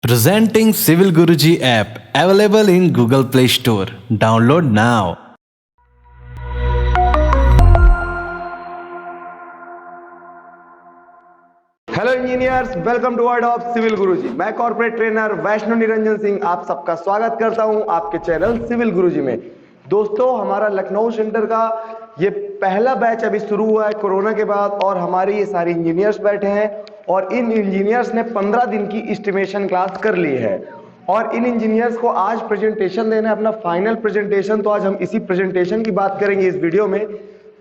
Presenting Civil Guruji app available in Google Play Store. Download now. Hello engineers, welcome to world of civil Guruji. मैं corporate trainer Vaishnav Niranjan Singh आप सबका स्वागत करता हूं आपके चैनल सिविल गुरुजी में। दोस्तों, हमारा लखनऊ सेंटर का ये पहला बैच अभी शुरू हुआ है कोरोना के बाद, और हमारे ये सारे इंजीनियर्स बैठे हैं और इन इंजीनियर्स ने 15 दिन की एस्टिमेशन क्लास कर ली है और इन इंजीनियर्स को आज प्रेजेंटेशन देना है, अपना फाइनल प्रेजेंटेशन। तो आज हम इसी प्रेजेंटेशन की बात करेंगे इस वीडियो में।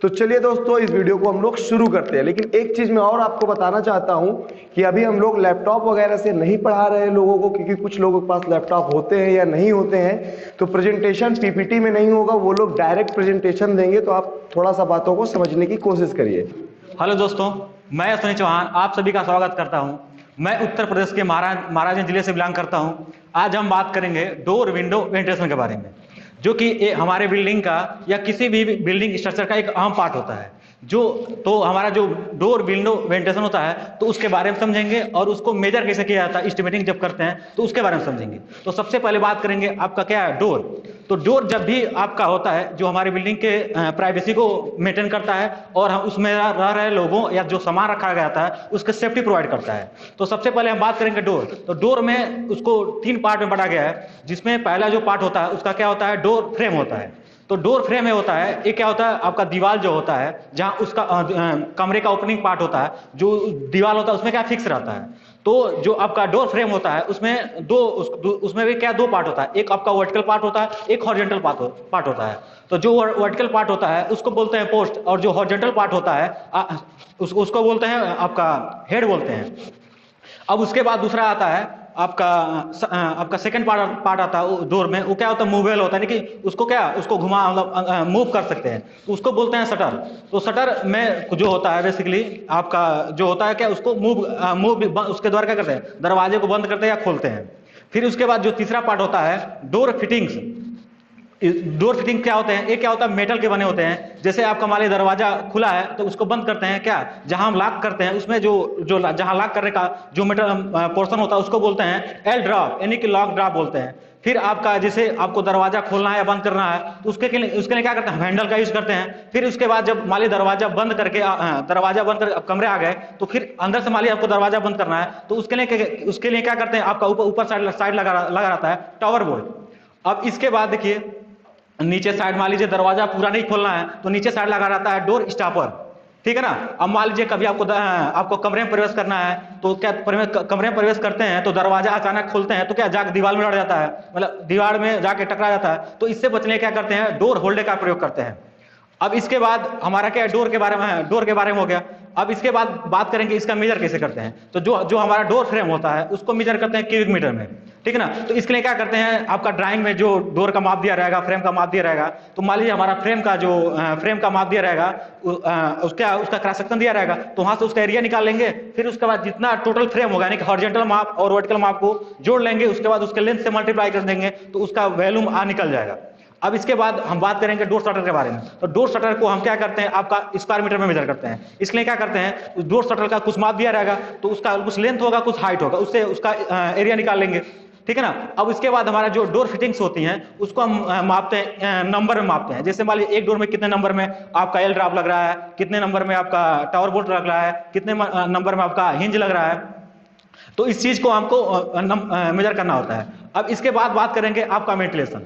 तो चलिए दोस्तों, इस वीडियो को हम लोग शुरू करते हैं। लेकिन एक चीज मैं और आपको बताना चाहता हूं कि अभी हम लोग लैपटॉप वगैरह से नहीं पढ़ा रहे हैं लोगों को, क्योंकि कुछ लोगों के पास लैपटॉप होते हैं या नहीं होते हैं, तो प्रेजेंटेशन पीपीटी में नहीं होगा, वो लोग डायरेक्ट प्रेजेंटेशन देंगे। तो आप थोड़ा सा बातों को समझने की कोशिश करिए। हेलो दोस्तों, मैं अश्विनी चौहान आप सभी का स्वागत करता हूं। मैं उत्तर प्रदेश के महाराजगंज जिले से बिलोंग करता हूं। आज हम बात करेंगे डोर विंडो वेंटिलेशन के बारे में, जो कि हमारे बिल्डिंग का या किसी भी बिल्डिंग स्ट्रक्चर का एक अहम पार्ट होता है। तो हमारा जो डोर विंडो वेंटिलेशन होता है, तो उसके बारे में समझेंगे और उसको मेजर कैसे किया जाता है, एस्टिमेटिंग जब करते हैं तो उसके बारे में समझेंगे। तो सबसे पहले बात करेंगे आपका क्या है डोर। तो डोर जब भी आपका होता है, जो हमारे बिल्डिंग के प्राइवेसी को मेंटेन करता है और हम उसमें रह रहे लोगों या जो सामान रखा गया था उसके सेफ्टी प्रोवाइड करता है। तो सबसे पहले हम बात करेंगे डोर। तो डोर में उसको 3 पार्ट में बांटा गया है, जिसमें पहला जो पार्ट होता है उसका क्या होता है, डोर फ्रेम होता है। तो डोर फ्रेम में होता है, ये क्या होता है, आपका दीवार जो होता है, जहां उसका कमरे का ओपनिंग पार्ट होता है, जो दीवार होता है उसमें क्या फिक्स रहता है। तो जो आपका डोर फ्रेम होता है उसमें उसमें भी क्या 2 पार्ट होता है, एक आपका वर्टिकल पार्ट होता है, एक हॉरिजॉन्टल पार्ट होता है। तो जो वर्टिकल पार्ट होता है उसको बोलते हैं पोस्ट, और जो हॉरिजॉन्टल पार्ट होता है उसको बोलते हैं आपका हेड बोलते हैं। अब उसके बाद दूसरा आता है आपका सेकंड पार्ट आता है डोर में, वो क्या होता है, मूवेबल होता है, कि उसको घुमा मतलब मूव कर सकते हैं, तो उसको बोलते हैं शटर। तो शटर में जो होता है बेसिकली आपका जो होता है क्या, उसको मूव उसके द्वारा क्या करते हैं, दरवाजे को बंद करते हैं या खोलते हैं। फिर उसके बाद जो तीसरा पार्ट होता है डोर फिटिंग्स। डोर फिटिंग क्या होते हैं, ये क्या होता है, मेटल के बने होते हैं। जैसे आपका मान लीजिए दरवाजा खुला है तो उसको बंद करते हैं क्या, जहां हम लॉक करते हैं उसमें जो जहां लॉक करने का जो मेटल पोर्शन होता है उसको बोलते हैं एल ड्रॉप, यानी कि लॉक ड्रॉप बोलते हैं। फिर आपका जैसे आपको दरवाजा खोलना है या बंद करना है तो उसके लिए क्या करते हैं, हैंडल का यूज करते हैं। फिर उसके बाद जब मान लीजिए दरवाजा बंद करके कमरे आ गए, तो फिर अंदर से मान लीजिए आपको दरवाजा बंद करना है, तो उसके लिए क्या करते हैं, आपका ऊपर साइड लगा रहता है टावर बोल्ट। अब इसके बाद देखिए नीचे साइड मान लीजिए दरवाजा पूरा नहीं खोलना है तो नीचे साइड लगा रहता है डोर स्टॉपर, ठीक है ना। अब मान लीजिए कभी आपको कमरे में प्रवेश करना है, तो क्या कमरे में प्रवेश करते हैं तो दरवाजा अचानक खोलते हैं तो क्या जाकर दीवार में लड़ जाता है, मतलब दीवार में जाके टकरा जाता है। तो इससे बचने क्या करते हैं, डोर होल्डर का प्रयोग करते हैं। अब इसके बाद हमारा क्या डोर के बारे में हो गया। अब इसके बाद बात करेंगे इसका मेजर कैसे करते हैं। तो जो हमारा डोर फ्रेम होता है उसको मेजर करते हैं क्यूबिक मीटर में, ठीक है ना। तो इसके लिए क्या करते हैं, आपका ड्राइंग में जो डोर का माप दिया रहेगा, फ्रेम का माप दिया रहेगा, तो मान लीजिए हमारा फ्रेम का माप दिया रहेगा, उसका क्रॉस सेक्शन दिया रहेगा, तो वहां से उसका एरिया निकाल लेंगे। फिर उसके बाद जितना टोटल फ्रेम होगा, यानी कि हॉरिजॉन्टल माप और वर्टिकल माप को जोड़ लेंगे, उसके बाद उसके लेंथ से मल्टीप्लाई कर देंगे तो उसका वैल्यू निकल जाएगा। अब इसके बाद हम बात करेंगे डोर शटर के बारे में। तो डोर शटर को हम क्या करते हैं, आपका स्क्वायर मीटर में मेजर करते हैं। इसलिए क्या करते हैं, डोर शटर का कुछ माप दिया रहेगा तो उसका कुछ लेंथ होगा, कुछ हाइट होगा, उससे उसका एरिया निकाल लेंगे, ठीक है ना। अब इसके बाद हमारा जो डोर फिटिंग्स होती हैं उसको हम मापते हैं, नंबर में मापते हैं। जैसे मान लीजिए एक डोर में कितने नंबर में आपका एल ड्रॉप लग रहा है, कितने नंबर में आपका टावर बोल्ट लग रहा है, कितने नंबर में आपका हिंज लग रहा है, तो इस चीज को हमको मेजर करना होता है। अब इसके बाद बात करेंगे आपका वेंटिलेशन,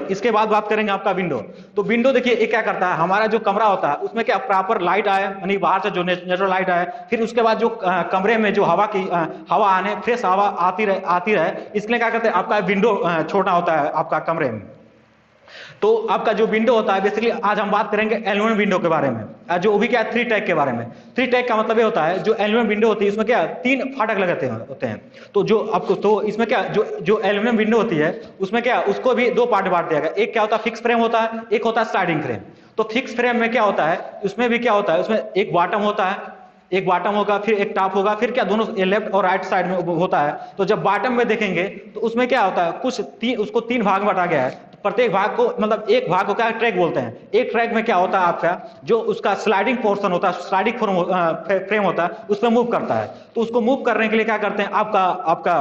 इसके बाद बात करेंगे आपका विंडो। तो विंडो देखिए ये क्या करता है, हमारा जो कमरा होता है उसमें क्या प्रॉपर लाइट आए, यानी बाहर से जो नेचुरल लाइट आए, फिर उसके बाद जो कमरे में जो हवा आने, फ्रेश हवा आती रहे, इसके लिए क्या करते हैं, आपका विंडो छोटा होता है आपका कमरे में। तो आपका जो विंडो होता है बेसिकली आज हम बात करेंगे एल्यूमिनियम विंडो के बारे में, जो भी क्या 3 टैग के बारे में। 3 टैग का मतलब ये होता है, जो एल्यूमिनियम विंडो होती है उसमें क्या 3 फाटक लगाते होते हैं। तो इसमें क्या जो एल्यूमिनियम विंडो होती है उसमें क्या उसको भी 2 पार्ट बांट दिया गया। एक क्या होता है फिक्स फ्रेम होता है, एक होता है स्लाइडिंग फ्रेम। तो फिक्स फ्रेम में क्या होता है, उसमें भी क्या होता है, उसमें एक बॉटम होता है, एक बॉटम होगा, फिर एक टॉप होगा, फिर क्या दोनों लेफ्ट और राइट साइड में होता है। तो जब बॉटम में देखेंगे तो उसमें क्या होता है, उसको 3 भाग में बांटा गया है। प्रत्येक भाग को मतलब एक भाग को क्या ट्रैक बोलते हैं। एक ट्रैक में क्या होता है, आपका जो उसका स्लाइडिंग पोर्शन होता है, स्लाइडिंग फ्रेम होता है, उसमें मूव करता है। तो उसको मूव करने के लिए क्या करते हैं, आपका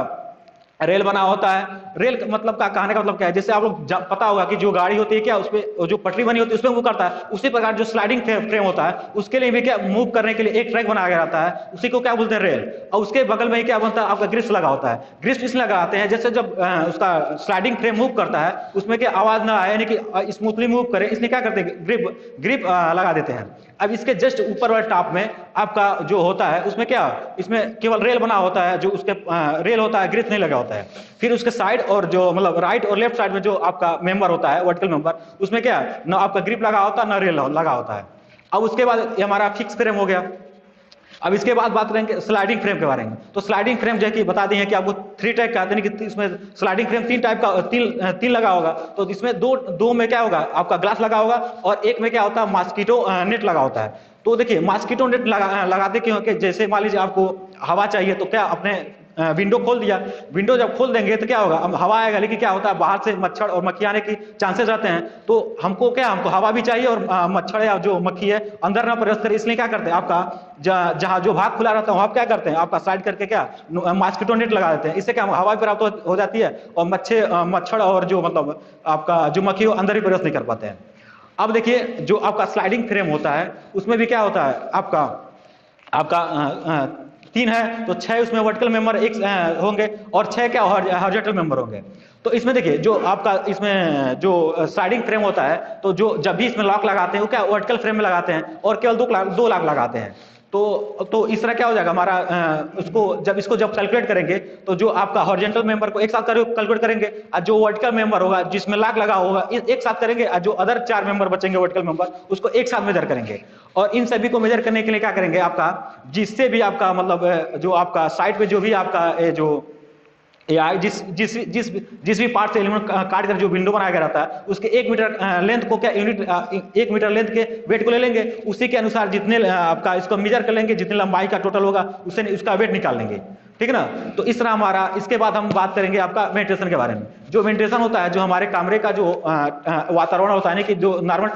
रेल बना होता है। रेल का मतलब का कहने का मतलब क्या है, जैसे आप लोग पता होगा कि जो गाड़ी होती है क्या उस पे जो पटरी बनी होती है उसमें मूव करता है, उसी प्रकार जो स्लाइडिंग फ्रेम होता है उसके लिए भी क्या मूव करने के लिए एक ट्रैक बनाया गया रहता है, उसी को क्या बोलते हैं रेल। और उसके बगल में ही क्या बनता है आपका ग्रिप्स लगा होता है। ग्रिप्स इसलिए लगाते हैं जैसे जब उसका स्लाइडिंग फ्रेम मूव करता है उसमें क्या आवाज ना आए, यानी कि स्मूथली मूव करे, इसलिए क्या करते हैं ग्रिप ग्रिप लगा देते हैं। अब इसके जस्ट ऊपर वाले टॉप में आपका जो होता है उसमें क्या, इसमें केवल रेल बना होता है, जो उसके रेल होता है, ग्रिप नहीं लगा होता है। फिर उसके साइड और जो मतलब राइट और लेफ्ट साइड में जो आपका मेंबर होता है वर्टिकल मेंबर, उसमें क्या ना आपका ग्रिप लगा होता है ना रेल लगा होता है। अब उसके बाद ये हमारा फिक्स फ्रेम हो गया। अब इसके बाद बात करेंगे स्लाइडिंग फ्रेम के बारे में। तो स्लाइडिंग फ्रेम जो है कि बता दिए कि आपको 3 टाइप का आते हैं, कि इसमें स्लाइडिंग फ्रेम 3 टाइप का तीन लगा होगा। तो इसमें दो में क्या होगा आपका ग्लास लगा होगा और एक में क्या होता है मॉस्किटो नेट लगा होता है। तो देखिए मॉस्किटो नेट लगाते क्यों कि जैसे मान लीजिए आपको हवा चाहिए तो क्या अपने विंडो खोल दिया, विंडो जब खोल देंगे तो क्या होगा, अब हवा आएगा लेकिन क्या होता है बाहर से मच्छर और मक्खी आने की चांसेस रहते हैं। तो हमको हवा भी चाहिए और मच्छर या जो मक्खी है अंदर ना प्रवेश करे, इसलिए क्या करते हैं आपका जहां जो भाग खुला रहता है वहां क्या करते हैं आपका साइड करके क्या मॉस्किटो नेट लगा देते हैं। इससे क्या हवा प्राप्त हो जाती है और मच्छर और जो मतलब आपका जो मक्खी अंदर ही प्रवेश नहीं कर पाते हैं। अब देखिए जो आपका स्लाइडिंग फ्रेम होता है उसमें भी क्या होता है आपका आपका 3 है तो 6 उसमें वर्टिकल मेंबर एक होंगे और 6 क्या हॉरिजॉन्टल मेंबर होंगे। तो इसमें देखिए जो आपका इसमें जो स्लाइडिंग फ्रेम होता है तो जो जब भी इसमें लॉक लगाते हैं वो क्या वर्टिकल फ्रेम में लगाते हैं और केवल 2 लाख लगाते हैं। तो इस तरह क्या हो जाएगा हमारा उसको जब कैलकुलेट करेंगे तो जो आपका हॉरिजॉन्टल मेंबर को एक साथ कैलकुलेट करेंगे और जो वर्टिकल मेंबर होगा जिसमें लाख लगा होगा एक साथ करेंगे और जो अदर 4 मेंबर बचेंगे वर्टिकल मेंबर उसको एक साथ मेजर करेंगे। और इन सभी को मेजर करने के लिए क्या करेंगे आपका जिससे भी आपका मतलब जो आपका साइड पे जो भी आपका जो जिस भी पार्ट से एलिमेंट काट कर जो विंडो बनाया गया रहता है उसके 1 मीटर लेंथ को क्या यूनिट 1 मीटर लेंथ के वेट को ले लेंगे, उसी के अनुसार जितने आपका इसको मेजर कर लेंगे जितनी लंबाई का टोटल होगा उससे उसका वेट निकाल लेंगे, ठीक है ना। तो इस तरह हमारा इसके बाद हम बात करेंगे आपका वेंटिलेशन के बारे में। जो वेंटिलेशन होता है जो हमारे कमरे का जो वातावरण होता है कि जो नॉर्मल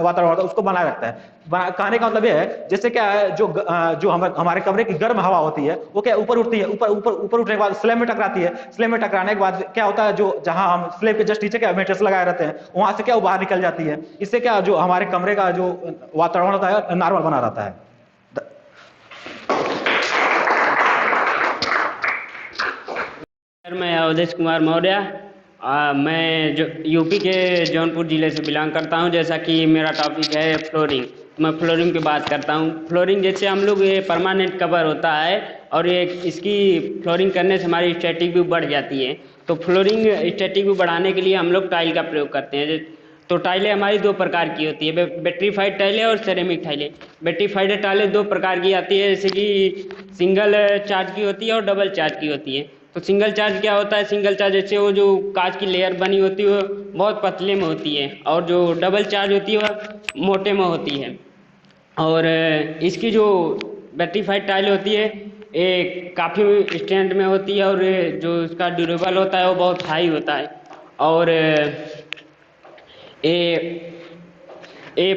वातावरण होता है उसको बनाए रखता है। कहने का मतलब ये है जैसे क्या है जो हमारे कमरे की गर्म हवा होती है वो क्या ऊपर उठती है, ऊपर उठने के बाद स्लैब में टकराती है, स्लैब में टकराने के बाद क्या होता है जो जहां हम स्लैब के जस्ट नीचे क्या वेंटिलेशन लगाए रहते हैं वहां से क्या बाहर निकल जाती है। इससे क्या जो हमारे कमरे का जो वातावरण होता है नॉर्मल बना रहता है। मैं अवधेश कुमार मौर्य, मैं जो यूपी के जौनपुर ज़िले से बिलोंग करता हूं। जैसा कि मेरा टॉपिक है फ्लोरिंग, तो मैं फ्लोरिंग की बात करता हूं। फ्लोरिंग जैसे हम लोग ये परमानेंट कवर होता है और ये इसकी फ्लोरिंग करने से हमारी स्टैटिक भी बढ़ जाती है। तो फ्लोरिंग स्टैटिक भी बढ़ाने के लिए हम लोग टाइल का प्रयोग करते हैं। तो टाइलें हमारी 2 प्रकार की होती है, बैटरीफाइड टाइलें और सेरेमिक टाइलें। बैटरीफाइड टाइलें 2 प्रकार की आती है, जैसे कि सिंगल चार्ज की होती है और डबल चार्ज की होती है। तो सिंगल चार्ज क्या होता है, सिंगल चार्ज जैसे वो जो कांच की लेयर बनी होती है वो बहुत पतले में होती है और जो डबल चार्ज होती है वह मोटे में होती है। और इसकी जो बैटरीफाइड टाइल होती है ये काफ़ी स्टैंड में होती है और जो इसका ड्यूरेबल होता है वो बहुत हाई होता है। और ये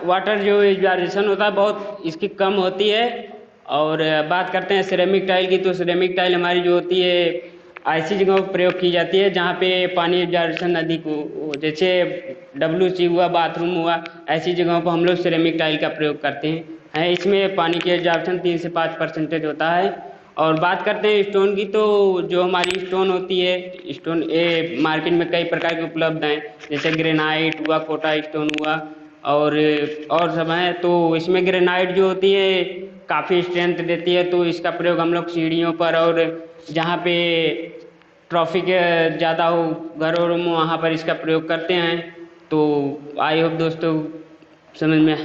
वाटर जो इवापोरेशन होता है बहुत इसकी कम होती है। और बात करते हैं सिरेमिक टाइल की, तो सिरेमिक टाइल हमारी जो होती है ऐसी जगहों पर प्रयोग की जाती है जहाँ पे पानी इवापोरेशन अधिक हो, जैसे WC हुआ, बाथरूम हुआ, ऐसी जगहों पर हम लोग सिरेमिक टाइल का प्रयोग करते हैं। इसमें पानी के इवापोरेशन 3 से 5% होता है। और बात करते हैं स्टोन की, तो जो हमारी स्टोन होती है, स्टोन ये मार्केट में कई प्रकार के उपलब्ध हैं, जैसे ग्रेनाइट हुआ, कोटा स्टोन हुआ और सब हैं। तो इसमें ग्रेनाइट जो होती है काफ़ी स्ट्रेंथ देती है, तो इसका प्रयोग हम लोग सीढ़ियों पर और जहाँ पे ट्रैफिक ज़्यादा हो घरों में वहाँ पर इसका प्रयोग करते हैं। तो आई होप दोस्तों समझ में